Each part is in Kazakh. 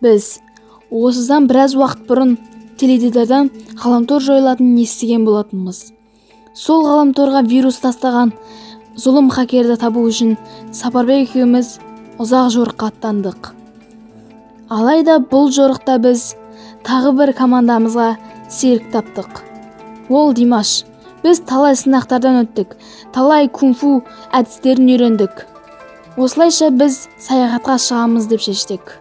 Біз осыдан біраз уақыт бұрын теледидардан ғаламтор жойылатынын естіген болатынбыз. Сол ғаламторға вирус тастаған зұлым хакерді табу үшін Сапарбек екеуміз ұзақ жорыққа аттандық. Алайда бұл жорықта біз тағы бір командамызға серік таптық. Ол Димаш. Біз талай сынақтардан өттік, талай кунг-фу әдістерін үйрендік. Осылайша біз саяхатқа шығамыз деп шештік.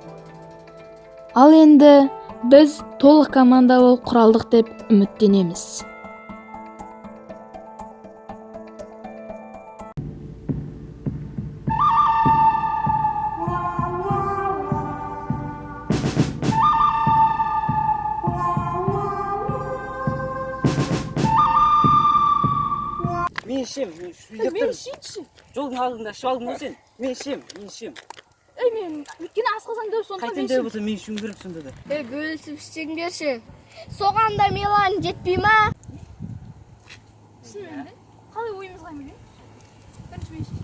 Ал енді біз толық команда болып құралдық деп үміттенеміз. Мен ішем. Жолдың алдында ішіп алдың ғой сен. Мен ішем. Мен өйткені асқазан деп сонда Қайтен деп болса мен ішуім керек сонда да. Бөлісіп істеңдерші. Соғанда мелан жетпей ма? Шынымен де? Қалай ойымызға келген? Бірінші мен ішейін.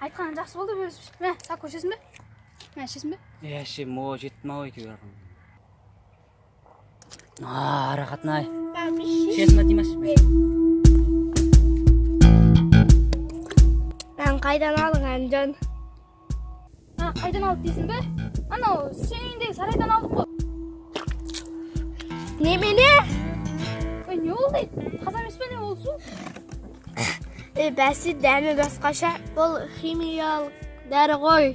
Айтқаның жақсы болды бөлісіп. Мә, сақ көшесің бе? Мә, ішесің бе? Ішем, жеттім ау екеуі. Ара қатынай. Ішесің бе Димаш? Мен қайдан алдың әнжан? Қайдан алдық дейсің бе? Анау, сен үйіндегі сарайдан алдық қой. Немене? Не болды? Қаза емес пе не ол су? Бәсі дәмі басқаша. Бұл химиялық дәрі ғой.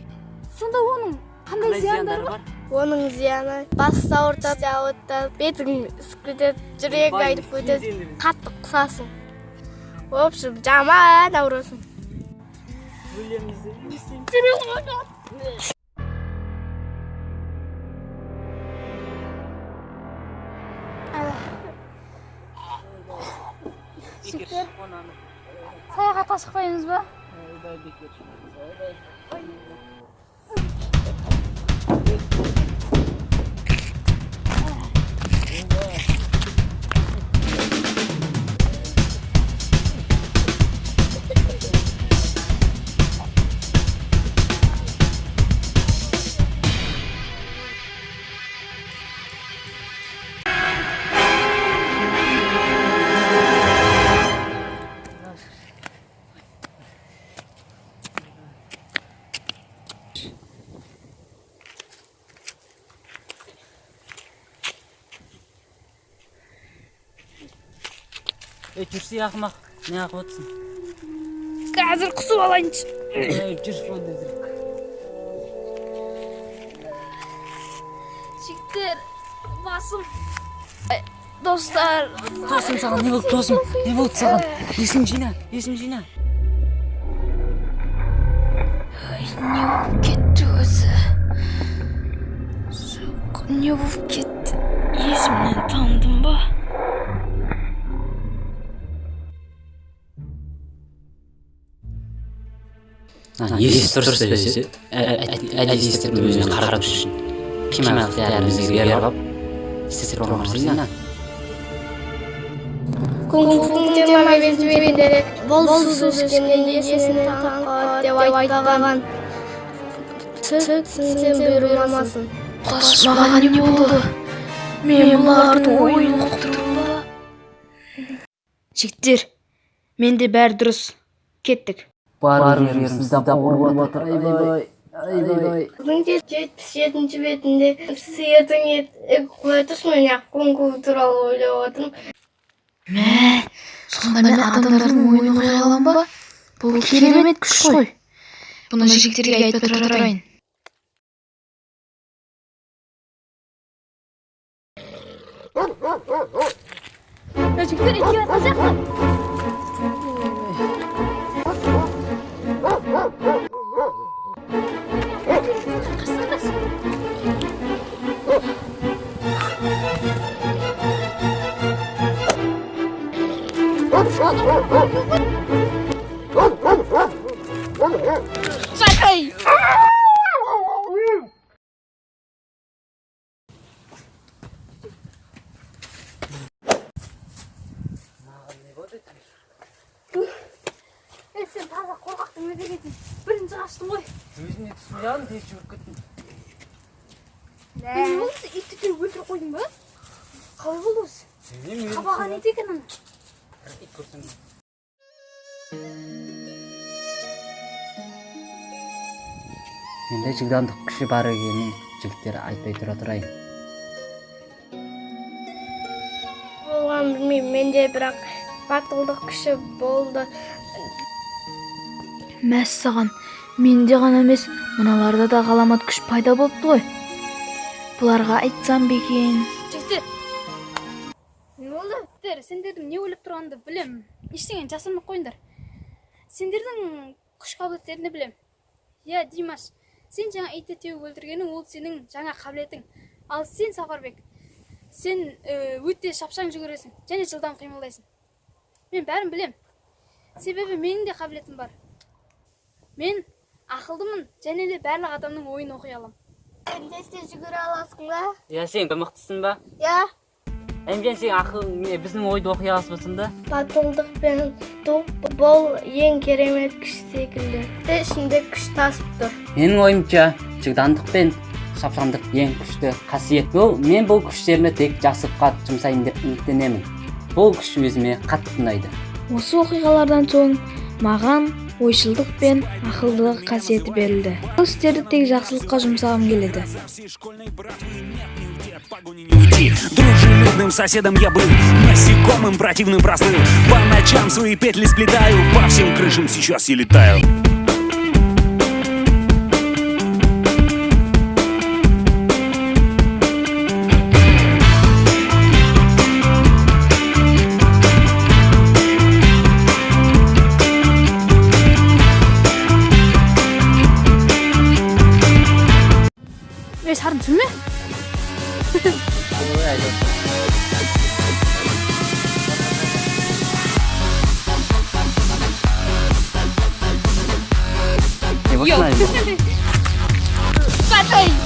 Сонда оның қандай зияндары бар? Оның зияны бас ауыртады, ауыртады, бетің үскітеді, жүрек айдып өтеді, қатты қысасың. В общем, жаман ауырасың. Жігіттер, саяхатқа шықпаймыз ба? Жүрсе ақымақ, не ақы өтсін? Қазір құсып алайыншы. Жүрс болды. Жігіттер, басым. Достар. Досым саған, не болды досым? Не болды саған? Есін жина. Не болып кетті өзі? Не болып кетті? Есімнен таныдым ба? Есі дұрыс десе, әдейістердің өзіне қарап үшін. Химиялық дәрімізге беріп алып, істестер болмағырсың. Кунг-фуң жиырма бетінде бұл су ішкеннен есінен таңқат деп айтпаған. Сен бұйырмасын. Маған не болды? Мен бұлардың ойын ұқтырдым ба? Жігіттер, менде бәрі дұрыс. Кеттік. Барымызда ауырып отыр, айбай. 77-ші бетінде сиырдың құлай тұсымен кунг-фу туралы ойлап отырмын. Мә, сонда мен адамдардың ойын оқи алам ба? Бұл керемет күш қой. Бұны жігіттерге айтпай тұрайын. Жігіттер, екеуі атқан сияқты. Sakay! неме деген бірінші аштым ғой. Өзіне түсінбейін тез жүріп кеттім. Не болды? Итті өлтіріп қойдың ба? Қалай болды осы? Қабаған ит екен ана. Ит көрсем. Менде жылдамдық күші бар екенін жігіттер айтпай тұра тұрайын. болған білмеймін, менде бірақ батылдық күші болды. Мәссаған, менде ғана емес, мыналарда да ғаламат күш пайда болыпты ғой. Бұларға айтсам бекен. Жігіттер, не болды? Сендердің не ойлап тұрғанды білем. Ештеңе жасырмай қойыңдар. Сендердің күш қабілеттерін білем. Я, Димаш, сен жаңа итті теуіп өлтіргенің ол сенің жаңа қабілетің. Ал сен, Сапарбек, сен өте шапшаң жүгіресің және жылдам қимылдайсың. Мен бәрін білем. Себебі менің де қабілетім бар. Мен ақылдымын және де барлық адамның ойын оқи аламын. Сен тез жүгіре аласың ба? Я, сен мықтысың ба? Я, Әмжан, сен ақыл біздің ойды оқи аласың ба? батылдық пен топ бұл ең керемет күш секілді. Ішінде күш тасып тұр. Менің ойымша, жылдамдық пен шапшаңдық ең күшті қасиет. Мен бұл күштерімді тек жақсылыққа жұмсайын деп үміттенемін. Бұл күш өзіме қатты ұнайды. Осы оқиғалардан соң маған ойшылдық пен ақылдылық қасиеті берілді. Бұл істерді тек жақсылыққа жұмсағым келеді. Дружелюбным соседом я был, насекомым противным простыл. По ночам свои петли сплетаю, по всем крышам сейчас я летаю. Сарын түсірме? Yok. Zaten